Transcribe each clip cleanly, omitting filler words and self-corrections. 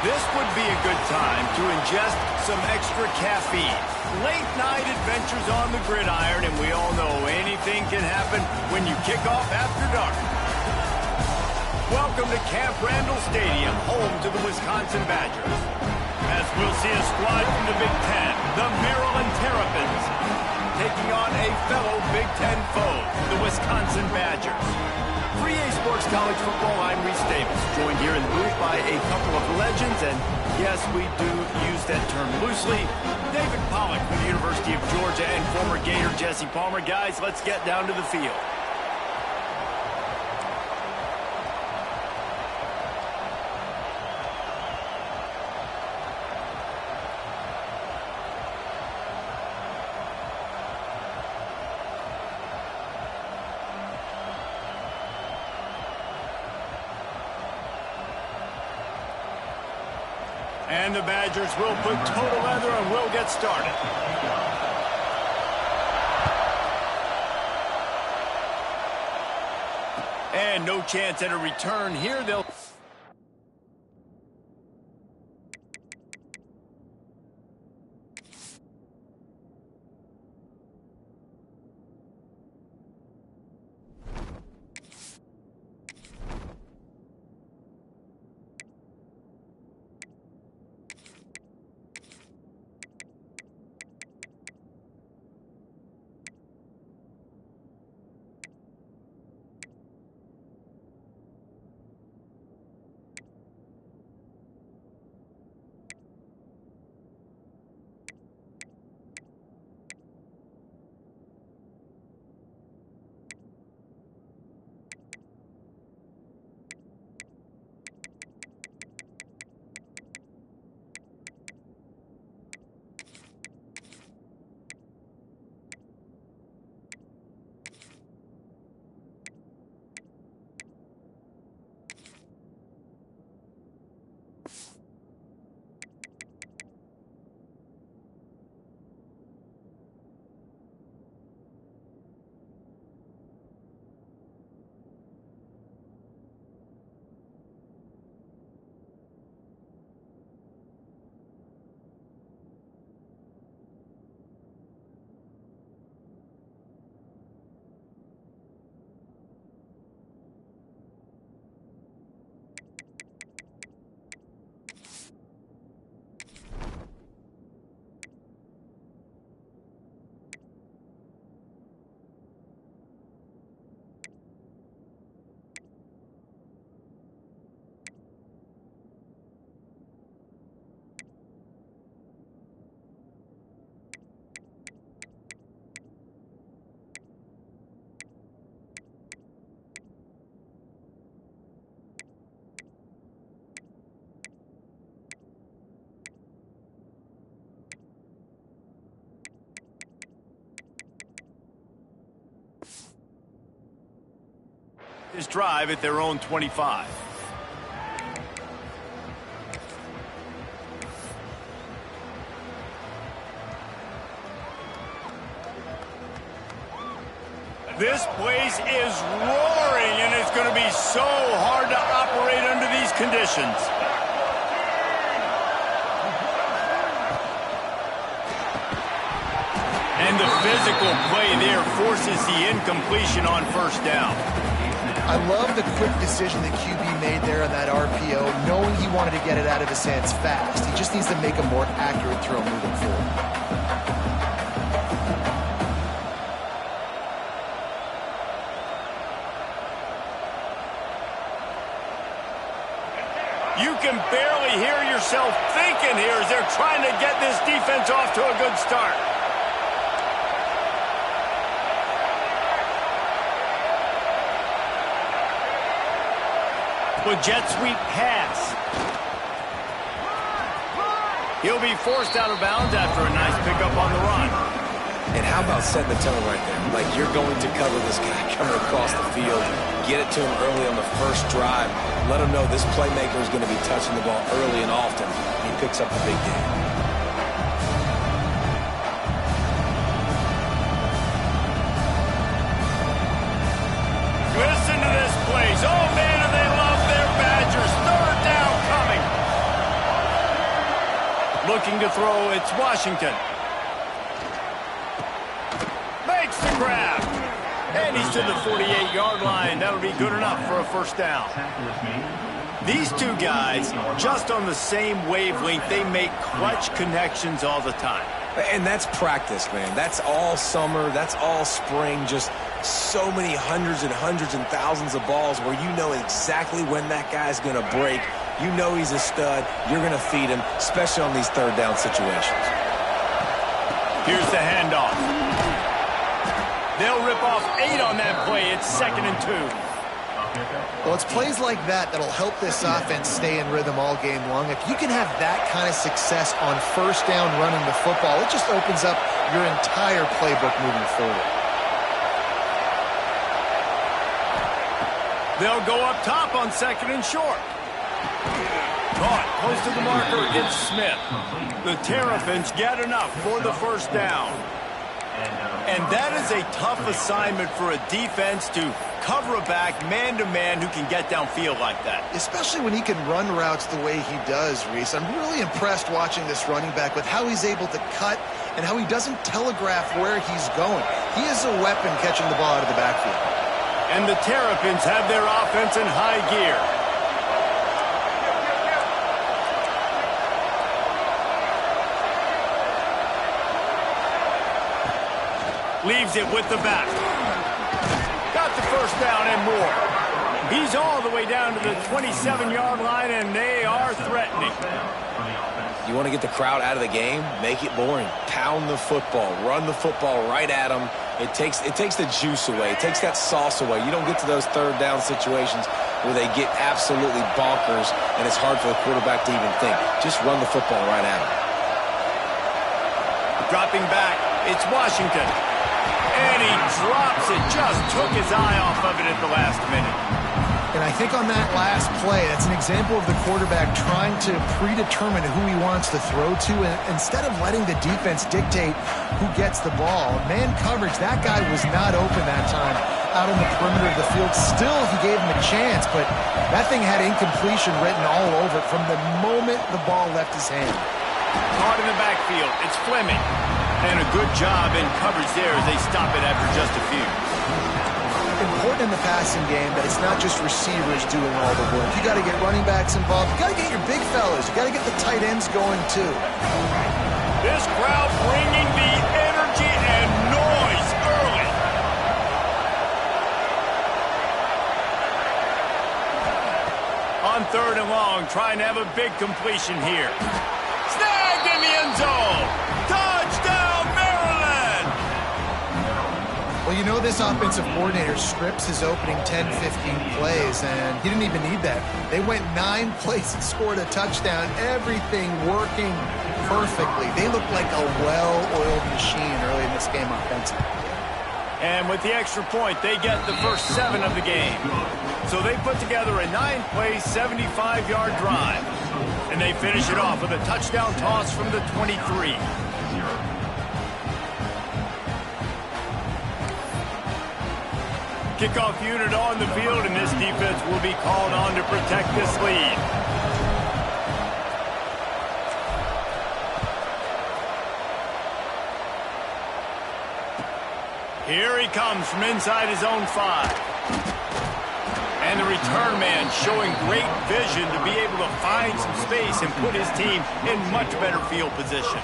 This would be a good time to ingest some extra caffeine. Late night adventures on the gridiron, and we all know anything can happen when you kick off after dark. Welcome to Camp Randall Stadium, home to the Wisconsin Badgers. As we'll see a squad from the Big Ten, the Maryland Terrapins, taking on a fellow Big Ten foe, the Wisconsin Badgers. 3A Sports College Football, I'm Reese Davis, joined here in the booth by a couple of legends, and yes, we do use that term loosely. David Pollack from the University of Georgia and former Gator Jesse Palmer. Guys, let's get down to the field. And the Badgers will put total leather and will get started. And no chance at a return here. They'll... This drive at their own 25. This place is roaring, and it's going to be so hard to operate under these conditions. And the physical play there forces the incompletion on first down. I love the quick decision that QB made there on that RPO, knowing he wanted to get it out of his hands fast. He just needs to make a more accurate throw moving forward. You can barely hear yourself thinking here as they're trying to get this defense off to a good start. With jet sweep pass. He'll be forced out of bounds after a nice pickup on the run. And how about setting the tone right there? Like, you're going to cover this guy coming across the field. Get it to him early on the first drive. Let him know this playmaker is going to be touching the ball early and often. He picks up the big game. Listen to this place. Oh, man, do they love their Badgers. Third down coming. looking to throw. It's Washington. Makes the grab. And he's to the 48-yard line. That'll be good enough for a first down. These two guys, just on the same wavelength, they make clutch connections all the time. And that's practice, man. That's all summer. That's all spring. Just so many hundreds and thousands of balls where you know exactly when that guy's going to break. You know he's a stud. You're going to feed him, especially on these third down situations. Here's the handoff. They'll rip off 8 on that play. It's 2nd and 2. Well, it's plays like that that'll help this offense stay in rhythm all game long. If you can have that kind of success on first down running the football, it just opens up your entire playbook moving forward. They'll go up top on 2nd and short. Caught close to the marker. It's Smith. The Terrapins get enough for the first down. And that is a tough assignment for a defense to cover a back man-to-man who can get downfield like that. Especially when he can run routes the way he does, Reese. I'm really impressed watching this running back with how he's able to cut and how he doesn't telegraph where he's going. He is a weapon catching the ball out of the backfield. And the Terrapins have their offense in high gear. Leaves it with the back. Got the first down and more. He's all the way down to the 27-yard line, and they are threatening. You want to get the crowd out of the game? Make it boring. Pound the football. Run the football right at them. It takes the juice away. It takes that sauce away. You don't get to those third down situations where they get absolutely bonkers, and it's hard for the quarterback to even think. Just run the football right at them. Dropping back, it's Washington. And he drops it. Just took his eye off of it at the last minute. And I think on that last play, that's an example of the quarterback trying to predetermine who he wants to throw to. And instead of letting the defense dictate who gets the ball, man coverage, that guy was not open that time out on the perimeter of the field. Still, he gave him a chance, but that thing had incompletion written all over it from the moment the ball left his hand. Caught in the backfield. It's Fleming. And a good job in coverage there as they stop it after just a few. Important in the passing game that it's not just receivers doing all the work. You got to get running backs involved. You got to get your big fellas. You got to get the tight ends going too. This crowd bringing the energy and noise early. On 3rd and long, trying to have a big completion here. Snagged in the end zone. Touchdown, Maryland! Well, you know this offensive coordinator scripts his opening 10, 15 plays, and he didn't even need that. They went 9 plays and scored a touchdown. Everything working perfectly. They looked like a well-oiled machine early in this game offensively. And with the extra point, they get the first 7 of the game. So they put together a 9-play, 75-yard drive. And they finish it off with a touchdown toss from the 23. Kickoff unit on the field, and this defense will be called on to protect this lead. Here he comes from inside his own 5. And the return man showing great vision to be able to find some space and put his team in much better field position.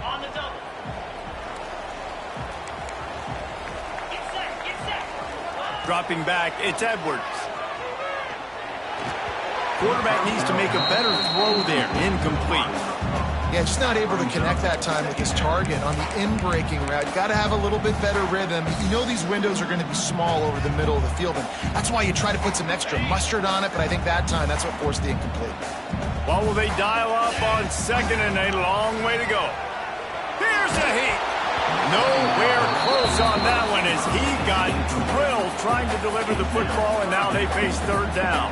On the double. Get set. Dropping back, it's Edwards. Quarterback needs to make a better throw there. Incomplete. Yeah, just not able to connect that time with his target on the in-breaking route. Got to have a little bit better rhythm. You know these windows are going to be small over the middle of the field, and that's why you try to put some extra mustard on it, but I think that time that's what forced the incomplete. Well, will they dial up on 2nd and a long way to go? Here's a heat. Nowhere close on that one as he got drilled trying to deliver the football, and now they face 3rd down.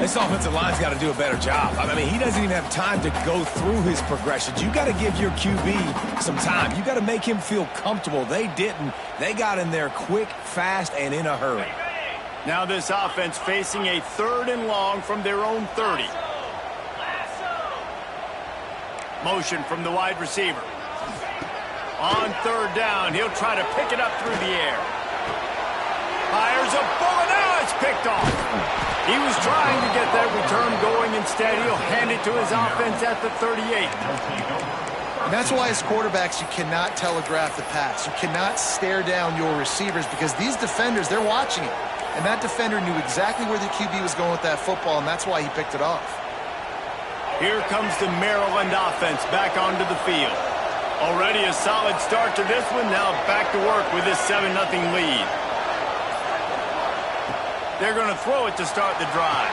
This offensive line's got to do a better job. I mean, he doesn't even have time to go through his progressions. You got to give your QB some time. You got to make him feel comfortable. They didn't. They got in there quick, fast, and in a hurry. Now this offense facing a 3rd and long from their own 30. Motion from the wide receiver. On 3rd down, he'll try to pick it up through the air. Fires a bullet. Now it's picked off. He was trying to get that return going. Instead, he'll hand it to his offense at the 38. And that's why as quarterbacks, you cannot telegraph the pass. You cannot stare down your receivers because these defenders, they're watching it. And that defender knew exactly where the QB was going with that football, and that's why he picked it off. Here comes the Maryland offense back onto the field. Already a solid start to this one. Now back to work with this 7-0 lead. They're going to throw it to start the drive.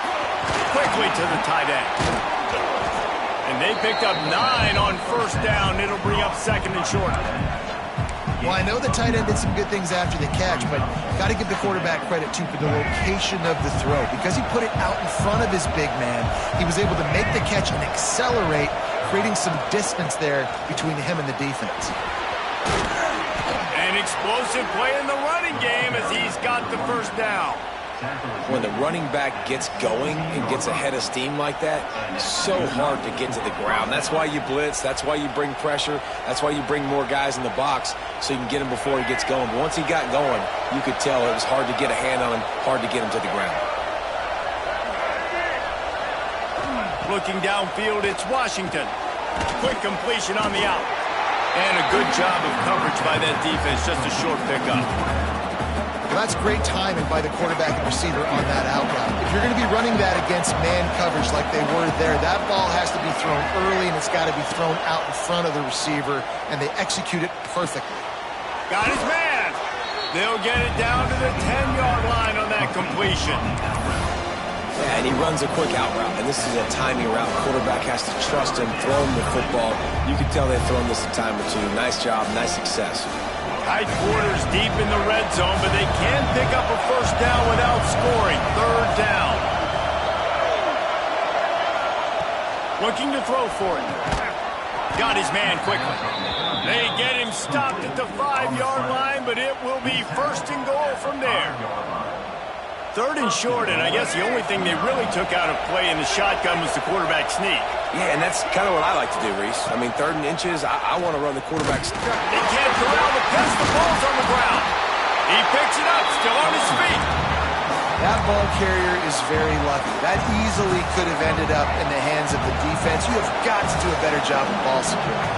Quickly to the tight end. And they picked up 9 on 1st down. It'll bring up 2nd and short. Well, I know the tight end did some good things after the catch, but got to give the quarterback credit, too, for the location of the throw. Because he put it out in front of his big man, he was able to make the catch and accelerate, creating some distance there between him and the defense. An explosive play in the running game as he's got the 1st down. When the running back gets going and gets ahead of steam like that, it's so hard to get to the ground. That's why you blitz. That's why you bring pressure. That's why you bring more guys in the box so you can get him before he gets going. But once he got going, you could tell it was hard to get a hand on him, hard to get him to the ground. Looking downfield, it's Washington. Quick completion on the out. And a good job of coverage by that defense, just a short pickup. Well, that's great timing by the quarterback and receiver on that out route. If you're going to be running that against man coverage like they were there, that ball has to be thrown early, and it's got to be thrown out in front of the receiver, and they execute it perfectly. Got his man. They'll get it down to the 10-yard line on that completion. Yeah, and he runs a quick out route, and this is a timing route. The quarterback has to trust him, throw him the football. You can tell they've thrown this a time or two. Nice job, nice success. Tight quarters deep in the red zone, but they can pick up a 1st down without scoring. 3rd down. Looking to throw for it. Got his man quickly. They get him stopped at the 5-yard line, but it will be 1st and goal from there. 3rd and short, and I guess the only thing they really took out of play in the shotgun was the quarterback sneak. Yeah, and that's kind of what I like to do, Reese. I mean, 3rd and inches, I want to run the quarterback. They can't corral the pass. The ball's on the ground. He picks it up, still on his feet. That ball carrier is very lucky. That easily could have ended up in the hands of the defense. You have got to do a better job of ball security.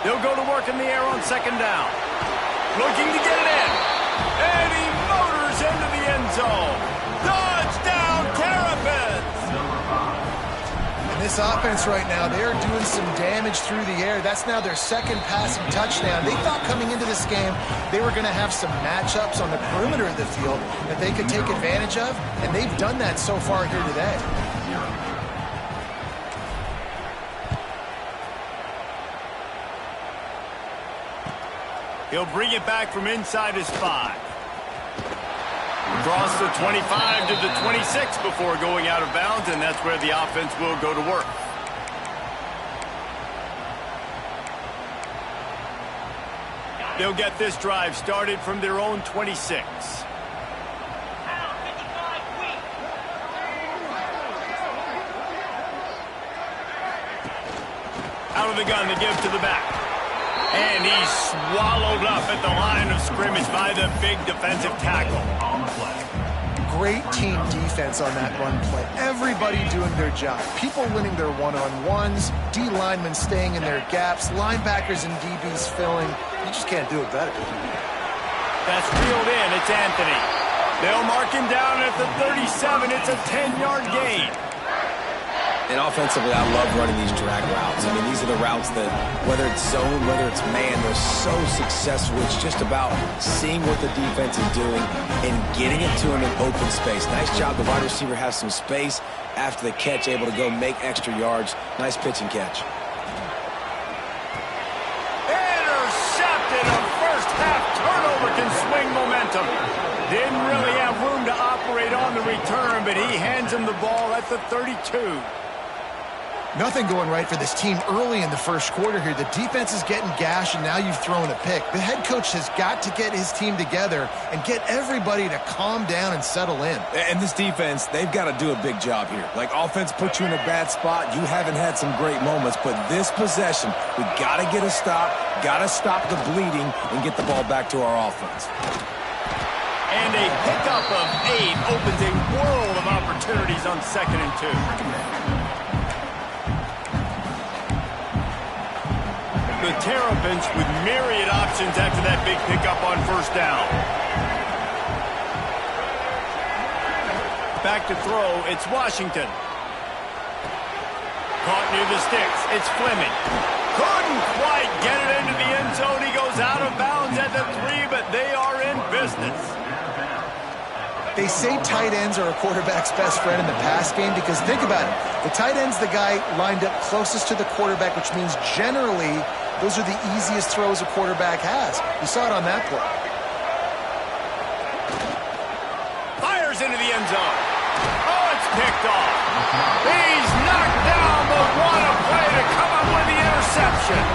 They'll go to work in the air on 2nd down. Looking to get it in. And he motors into the end zone. Touchdown, Terrapins! And this offense right now, they are doing some damage through the air. That's now their 2nd passing touchdown. They thought coming into this game they were going to have some matchups on the perimeter of the field that they could take advantage of, and they've done that so far here today. He'll bring it back from inside his 5. Across the 25 to the 26 before going out of bounds, and that's where the offense will go to work. They'll get this drive started from their own 26. Out of the gun, they give to the back. And he's swallowed up at the line of scrimmage by the big defensive tackle. Great team defense on that run play. Everybody doing their job. People winning their one-on-ones, D linemen staying in their gaps, linebackers and DBs filling. You just can't do it better. That's reeled in. It's Anthony. They'll mark him down at the 37. It's a 10-yard gain. And offensively, I love running these drag routes. I mean, these are the routes that, whether it's zone, whether it's man, they're so successful. It's just about seeing what the defense is doing and getting it to him in open space. Nice job. The wide receiver has some space after the catch, able to go make extra yards. Nice pitch and catch. Intercepted. A first half turnover can Didn't really have room to operate on the return, but he hands him the ball at the 32. Nothing going right for this team early in the first quarter here. The defense is getting gashed, and now you've thrown a pick. The head coach has got to get his team together and get everybody to calm down and settle in. And this defense, they've got to do a big job here. Like, offense put you in a bad spot. You haven't had some great moments, but this possession, we got to get a stop, got to stop the bleeding, and get the ball back to our offense. And a pickup of 8 opens a world of opportunities on 2nd and 2. The Terrapins with myriad options after that big pickup on 1st down. Back to throw, it's Washington. Caught near the sticks, it's Fleming. Couldn't quite get it into the end zone. He goes out of bounds at the 3, but they are in business. They say tight ends are a quarterback's best friend in the pass game because think about it. The tight end's the guy lined up closest to the quarterback, which means generally those are the easiest throws a quarterback has. You saw it on that play. Fires into the end zone. Oh, it's picked off. He's knocked down, but what a play to come up with the interception.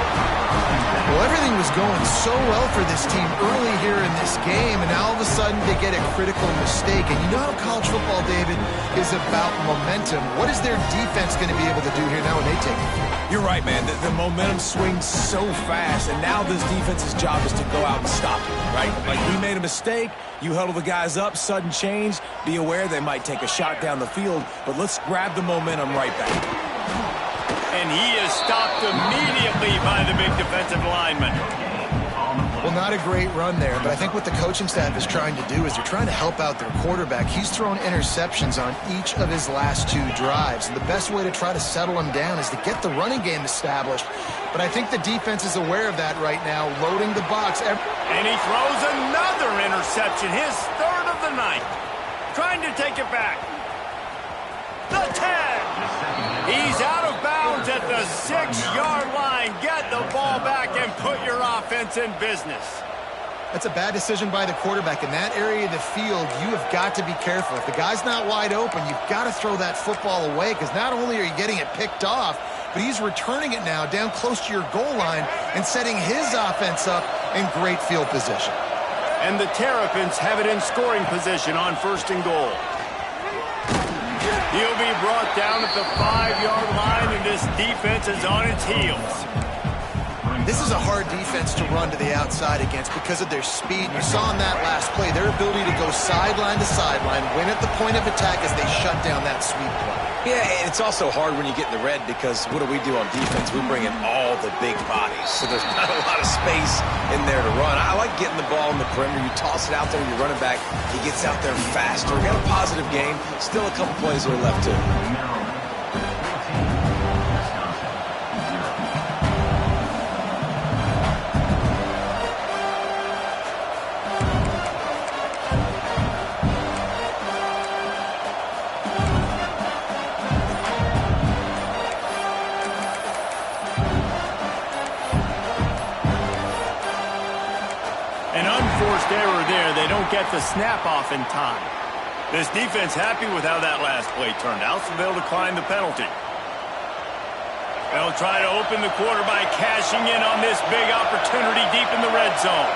Well, everything was going so well for this team early here in this game, and now all of a sudden they get a critical mistake. And you know how college football, David, is about momentum. What is their defense going to be able to do here now when they take it? You're right, man. The momentum swings so fast, and now this defense's job is to go out and stop it, right? Like, we made a mistake, you huddle the guys up, sudden change, be aware they might take a shot down the field, but let's grab the momentum right back. And he is stopped immediately by the big defensive lineman. Well, not a great run there, but I think what the coaching staff is trying to do is they're trying to help out their quarterback. He's thrown interceptions on each of his last 2 drives, and the best way to try to settle him down is to get the running game established. But I think the defense is aware of that right now, loading the box. And he throws another interception, his 3rd of the night. Trying to take it back. The 10. He's out of bounds at the 6-yard line. Get the ball back and put your offense in business. That's a bad decision by the quarterback. In that area of the field, you have got to be careful. If the guy's not wide open, you've got to throw that football away because not only are you getting it picked off, but he's returning it now down close to your goal line and setting his offense up in great field position. And the Terrapins have it in scoring position on 1st and goal. He'll be brought down at the 5-yard line, and this defense is on its heels. This is a hard defense to run to the outside against because of their speed. You saw in that last play their ability to go sideline to sideline, win at the point of attack as they shut down that sweep play. Yeah, and it's also hard when you get in the red because what do we do on defense? We bring in all the big bodies, so there's not a lot of space in there to run. I like getting the ball in the perimeter. You toss it out there, you run it back. He gets out there faster. We got a positive game. Still a couple plays here left, too. Error there. They don't get the snap off in time. This defense happy with how that last play turned out, so they'll decline the penalty. They'll try to open the quarter by cashing in on this big opportunity deep in the red zone.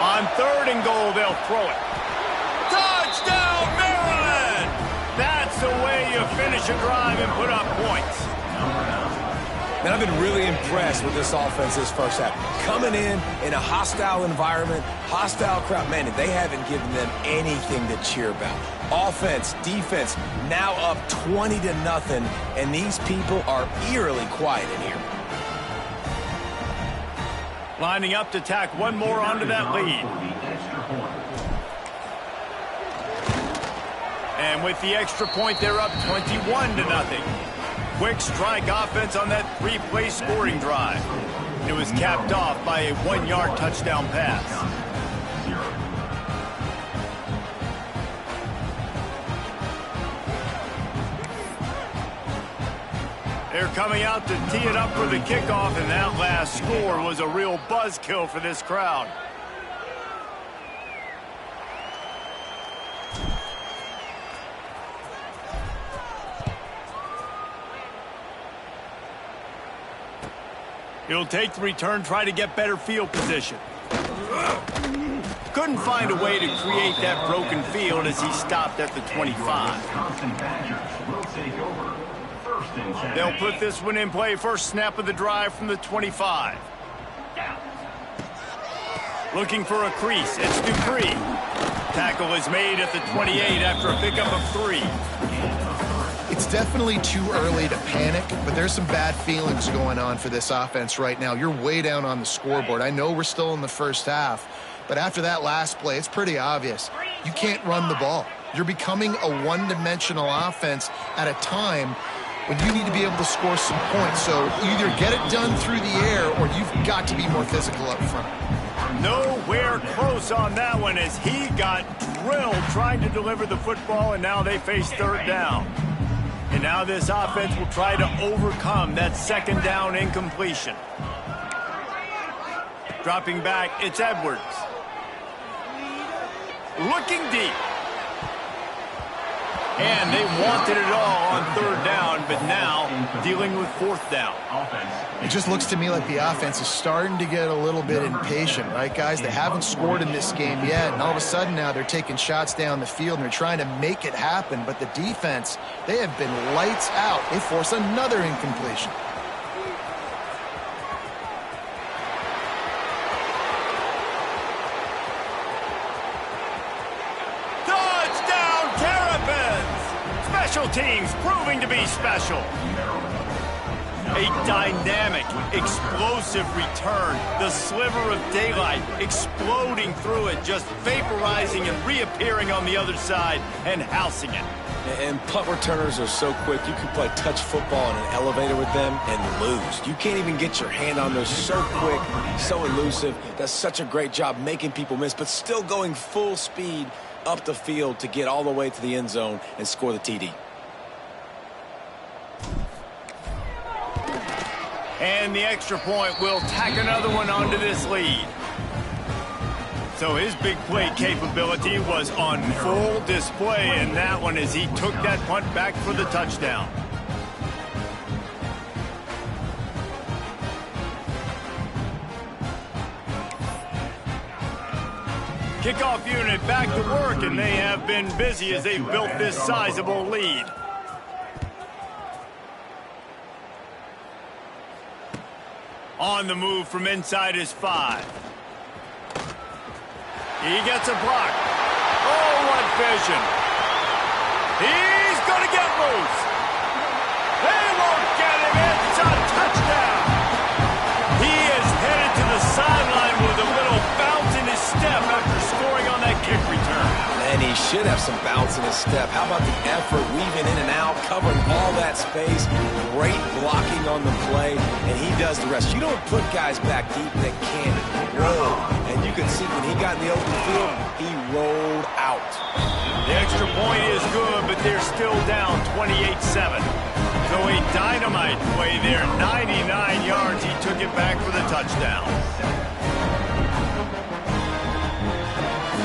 On 3rd and goal, they'll throw it. Touchdown, Maryland! That's the way you finish a drive and put up points. And I've been really impressed with this offense this first half. Coming in a hostile environment, hostile crowd, man, they haven't given them anything to cheer about. Offense, defense, now up 20-0, and these people are eerily quiet in here. Lining up to tack one more onto that lead. And with the extra point, they're up 21-0. Quick strike offense on that 3-play scoring drive. It was capped off by a 1-yard touchdown pass. They're coming out to tee it up for the kickoff, and that last score was a real buzzkill for this crowd. He'll take the return, try to get better field position. Couldn't find a way to create that broken field as he stopped at the 25. They'll put this one in play. First snap of the drive from the 25. Looking for a crease. It's Dupree. Tackle is made at the 28 after a pickup of 3. It's definitely too early to panic, but there's some bad feelings going on for this offense right now. You're way down on the scoreboard. I know we're still in the first half, but after that last play, it's pretty obvious. You can't run the ball. You're becoming a one-dimensional offense at a time when you need to be able to score some points. So either get it done through the air or you've got to be more physical up front. Nowhere close on that one as he got drilled trying to deliver the football, and now they face third down. And now this offense will try to overcome that second down incompletion. Dropping back, it's Edwards. Looking deep. And they wanted it all on third down, but now dealing with fourth down. It just looks to me like the offense is starting to get a little bit impatient, right, guys? They haven't scored in this game yet, and all of a sudden now they're taking shots down the field and they're trying to make it happen, but the defense, they have been lights out. They force another incompletion. Special teams proving to be special. A dynamic, explosive return. The sliver of daylight exploding through it, just vaporizing and reappearing on the other side and housing it. And punt returners are so quick. You can play touch football in an elevator with them and lose. You can't even get your hand on those. So quick, so elusive. Does such a great job making people miss, but still going full speed up the field to get all the way to the end zone and score the TD. And the extra point will tack another one onto this lead. So his big play capability was on full display in that one as he took that punt back for the touchdown. Kickoff unit back to work, and they have been busy as they built this sizable lead. On the move from inside his 5. He gets a block. Oh, what vision. He's going to get loose. They won't get him. It's a touchdown. He is headed to the sideline with a little bounce in his step after scoring on that kick return. And he should have some bounce in his step. How about the effort, weaving in and out, covering all that space, great blocking on the play, and he does the rest. You don't put guys back deep that can't roll. And you can see when he got in the open field, he rolled out. The extra point is good, but they're still down 28-7. So a dynamite play there, 99 yards. He took it back for the touchdown.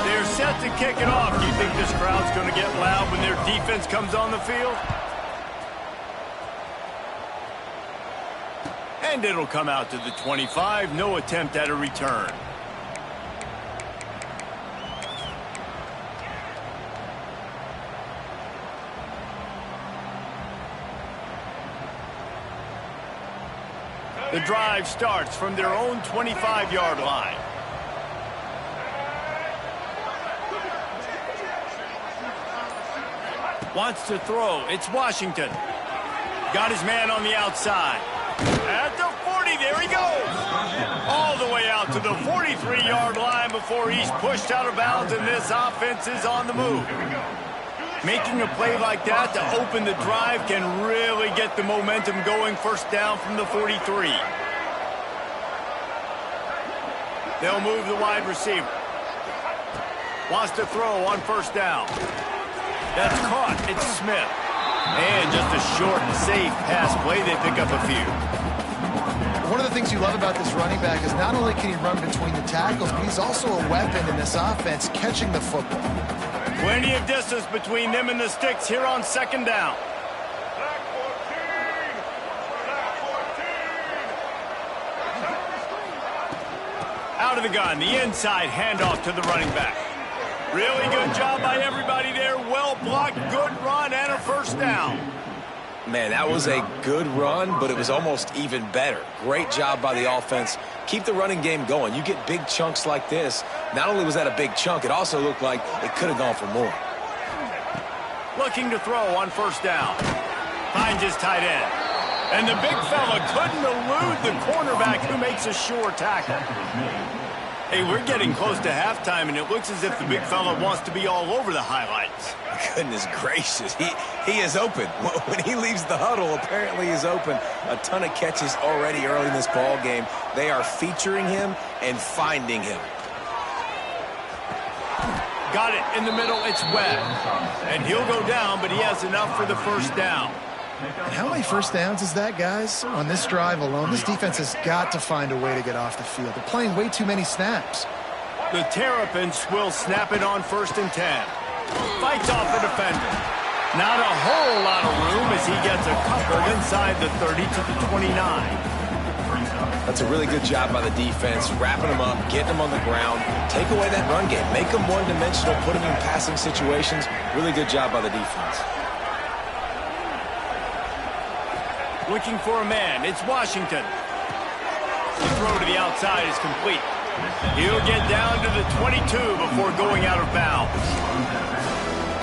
They're set to kick it off. Do you think this crowd's going to get loud when their defense comes on the field? And it'll come out to the 25. No attempt at a return. The drive starts from their own 25-yard line. Wants to throw. It's Washington. Got his man on the outside. At the 40, there he goes. All the way out to the 43-yard line before he's pushed out of bounds, and this offense is on the move. Making a play like that to open the drive can really get the momentum going. First down from the 43. They'll move the wide receiver. Wants to throw on first down. That's caught. It's Smith. And just a short and safe pass play. They pick up a few. One of the things you love about this running back is not only can he run between the tackles, but he's also a weapon in this offense catching the football. Plenty of distance between them and the sticks here on second down. Out of the gun, the inside handoff to the running back. Really good job by everybody there. Well blocked, good run, and a first down. Man, that was a good run, but it was almost even better. Great job by the offense. Keep the running game going. You get big chunks like this. Not only was that a big chunk, it also looked like it could have gone for more. Looking to throw on first down. Finds his tight end. And the big fella couldn't elude the cornerback who makes a sure tackle. Hey, we're getting close to halftime, and it looks as if the big fella wants to be all over the highlights. Goodness gracious, he is open. When he leaves the huddle, apparently he's open. A ton of catches already early in this ball game. They are featuring him and finding him. Got it in the middle, it's Webb. And he'll go down, but he has enough for the first down. How many first downs is that, guys? On this drive alone, this defense has got to find a way to get off the field. They're playing way too many snaps. The Terrapins will snap it on 1st and 10. Fights off a defender. Not a whole lot of room as he gets a couple inside the 30 to the 29. That's a really good job by the defense, wrapping them up, getting them on the ground, take away that run game, make them one-dimensional, put them in passing situations. Really good job by the defense. Looking for a man. It's Washington. The throw to the outside is complete. He'll get down to the 22 before going out of bounds.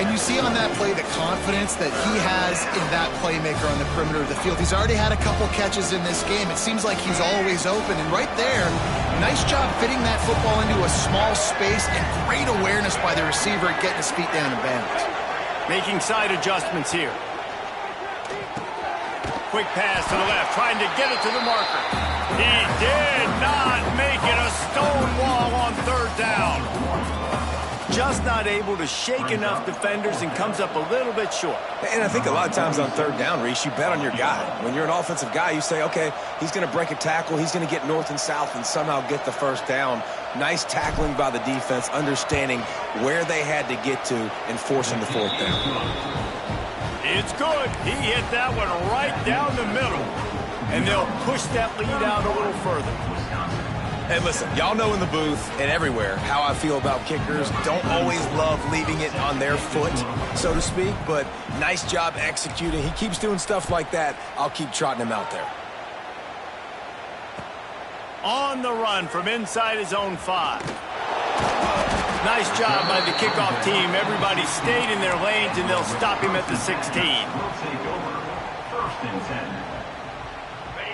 And you see on that play the confidence that he has in that playmaker on the perimeter of the field. He's already had a couple catches in this game. It seems like he's always open. And right there, nice job fitting that football into a small space and great awareness by the receiver at getting his feet down in bounds. Making side adjustments here. Quick pass to the left, trying to get it to the marker. He did not make it. A stone wall on 3rd down. Just not able to shake enough defenders and comes up a little bit short. And I think a lot of times on 3rd down, Reese, you bet on your guy. When you're an offensive guy, you say, okay, he's going to break a tackle, he's going to get north and south and somehow get the first down. Nice tackling by the defense, understanding where they had to get to and forcing the 4th down. It's good. He hit that one right down the middle. And they'll push that lead out a little further. And listen, y'all know in the booth and everywhere how I feel about kickers. Don't always love leaving it on their foot, so to speak, but nice job executing. He keeps doing stuff like that. I'll keep trotting him out there. On the run from inside his own 5. Nice job by the kickoff team. Everybody stayed in their lanes, and they'll stop him at the 16.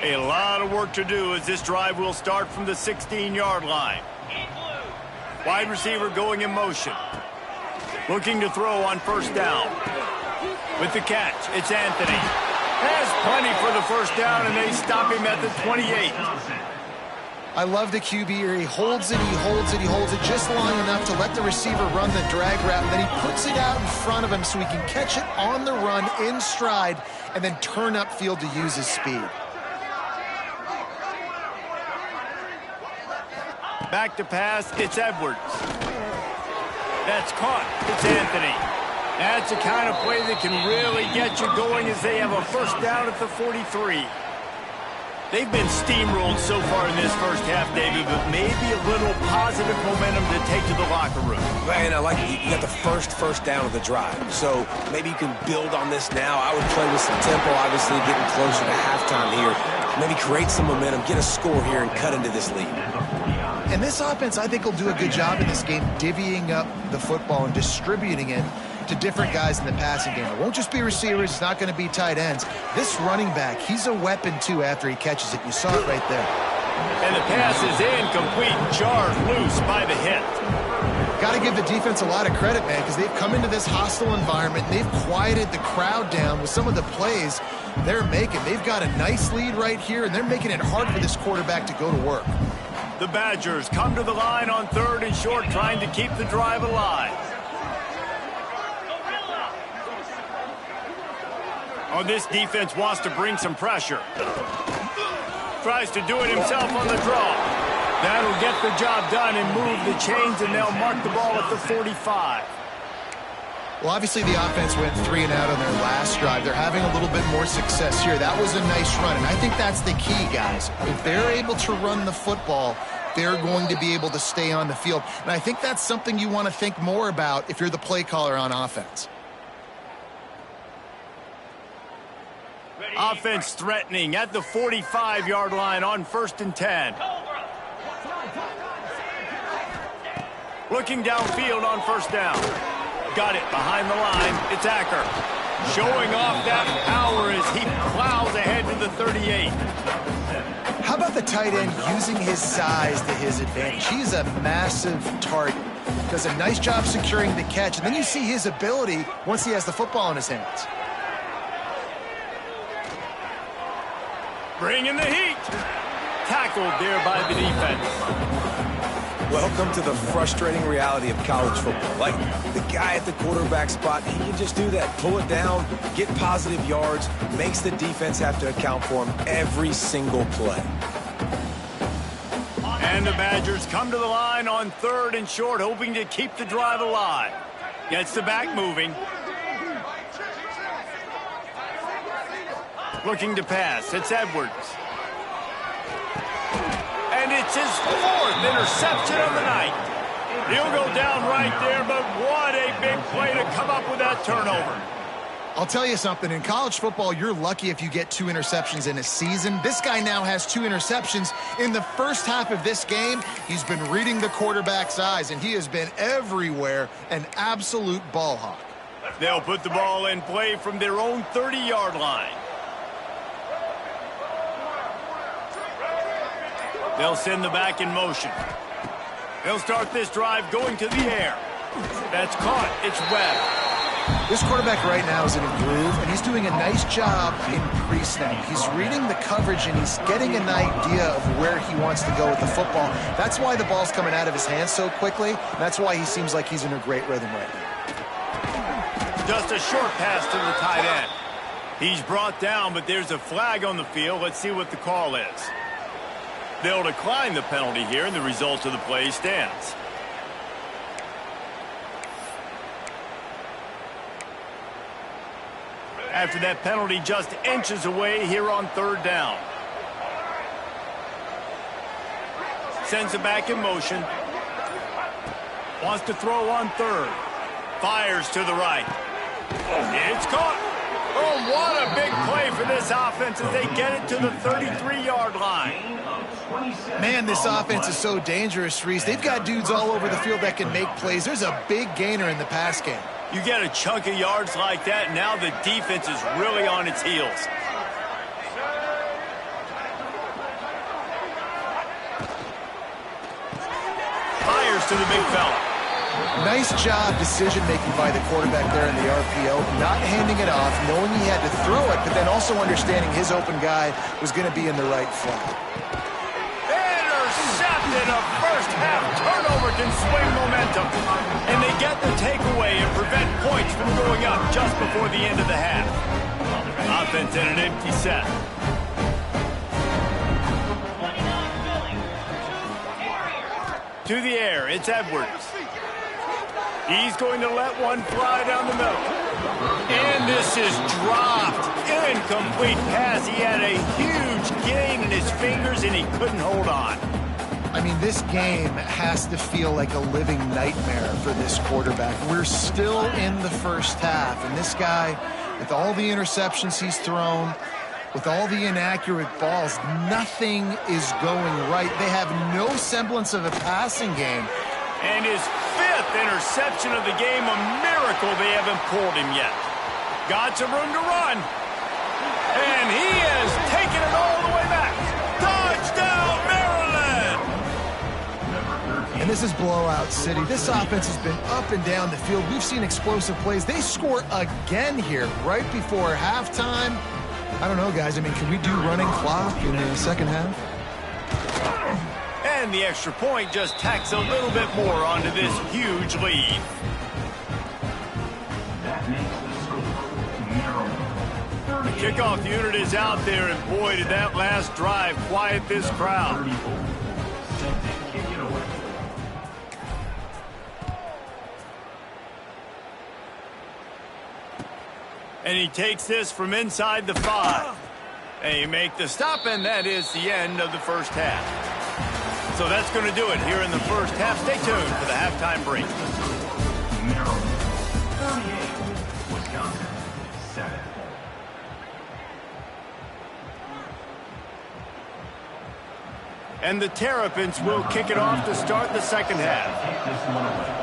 A lot of work to do as this drive will start from the 16-yard line. Wide receiver going in motion. Looking to throw on 1st down. With the catch, it's Anthony. Has plenty for the first down, and they stop him at the 28. I love the QB here. He holds it, he holds it, he holds it just long enough to let the receiver run the drag route. Then he puts it out in front of him so he can catch it on the run in stride and then turn upfield to use his speed. Back to pass, it's Edwards. That's caught, it's Anthony. That's the kind of play that can really get you going as they have a first down at the 43. They've been steamrolled so far in this first half, David, but maybe a little positive momentum to take to the locker room. And I like it. You got the first down of the drive. So maybe you can build on this now. I would play with some tempo, obviously getting closer to halftime here. Maybe create some momentum, get a score here, and cut into this lead. And this offense, I think, will do a good job in this game divvying up the football and distributing it to different guys in the passing game. It won't just be receivers. It's not going to be tight ends. This running back, he's a weapon, too, after he catches it. You saw it right there. And the pass is incomplete, jarred loose by the hit. Got to give the defense a lot of credit, man, because they've come into this hostile environment, and they've quieted the crowd down with some of the plays they're making. They've got a nice lead right here, and they're making it hard for this quarterback to go to work. The Badgers come to the line on 3rd and short, trying to keep the drive alive. Oh, this defense wants to bring some pressure. Tries to do it himself on the draw. That'll get the job done and move the chains, and they'll mark the ball at the 45. Well, obviously the offense went 3 and out on their last drive. They're having a little bit more success here. That was a nice run, and I think that's the key, guys. If they're able to run the football, they're going to be able to stay on the field. And I think that's something you want to think more about if you're the play caller on offense. Offense threatening at the 45-yard line on 1st and 10. Looking downfield on 1st down. Got it behind the line. It's Acker. Showing off that power as he plows ahead to the 38. How about the tight end using his size to his advantage? He's a massive target. Does a nice job securing the catch. And then you see his ability once he has the football in his hands. Bringing the heat. Tackled there by the defense. Welcome to the frustrating reality of college football. Like, the guy at the quarterback spot, he can just do that. Pull it down, get positive yards, makes the defense have to account for him every single play. And the Badgers come to the line on 3rd and short, hoping to keep the drive alive. Gets the back moving. Looking to pass. It's Edwards. And it's his 4th interception of the night. He'll go down right there, but what a big play to come up with that turnover. I'll tell you something. In college football, you're lucky if you get 2 interceptions in a season. This guy now has 2 interceptions. In the first half of this game, he's been reading the quarterback's eyes, and he has been everywhere, an absolute ball hawk. They'll put the ball in play from their own 30-yard line. They'll send the back in motion. They'll start this drive going to the air. That's caught. It's Webb. This quarterback right now is in a groove, and he's doing a nice job in pre-snap. He's reading the coverage, and he's getting an idea of where he wants to go with the football. That's why the ball's coming out of his hands so quickly, and that's why he seems like he's in a great rhythm right now. Just a short pass to the tight end. He's brought down, but there's a flag on the field. Let's see what the call is. They'll decline the penalty here, and the result of the play stands. After that penalty, just inches away here on 3rd down. Sends it back in motion. Wants to throw on 3rd. Fires to the right. It's caught. Oh, what a big play for this offense as they get it to the 33-yard line. Man, this offense is so dangerous, Reese. They've got dudes all over the field that can make plays. There's a big gainer in the pass game. You get a chunk of yards like that, now the defense is really on its heels. Fires to the big fella. Nice job decision-making by the quarterback there in the RPO, not handing it off, knowing he had to throw it, but then also understanding his open guy was going to be in the right flat. Intercepted! A first-half turnover can swing momentum, and they get the takeaway and prevent points from going up just before the end of the half. Offense in an empty set. To the air, it's Edwards. He's going to let one fly down the middle. And this is dropped. Incomplete pass. He had a huge gain in his fingers, and he couldn't hold on. I mean, this game has to feel like a living nightmare for this quarterback. We're still in the first half, and this guy, with all the interceptions he's thrown, with all the inaccurate balls, nothing is going right. They have no semblance of a passing game. And his 5th interception of the game, a miracle they haven't pulled him yet. Got some room to run. And he has taken it all the way back. Touchdown, Maryland! And this is blowout city. This offense has been up and down the field. We've seen explosive plays. They score again here right before halftime. I don't know, guys. I mean, can we do running clock in the second half? And the extra point just tacks a little bit more onto this huge lead. The kickoff unit is out there, and boy, did that last drive quiet this crowd. And he takes this from inside the 5. They make the stop, and that is the end of the first half. So that's going to do it here in the first half. Stay tuned for the halftime break. Maryland 38, Wisconsin 7. And the Terrapins will kick it off to start the second half. Take this one away.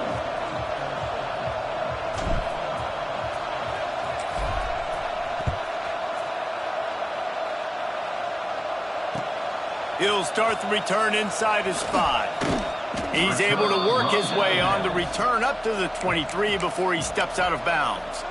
He'll start the return inside his 5. He's able to work his way on the return up to the 23 before he steps out of bounds.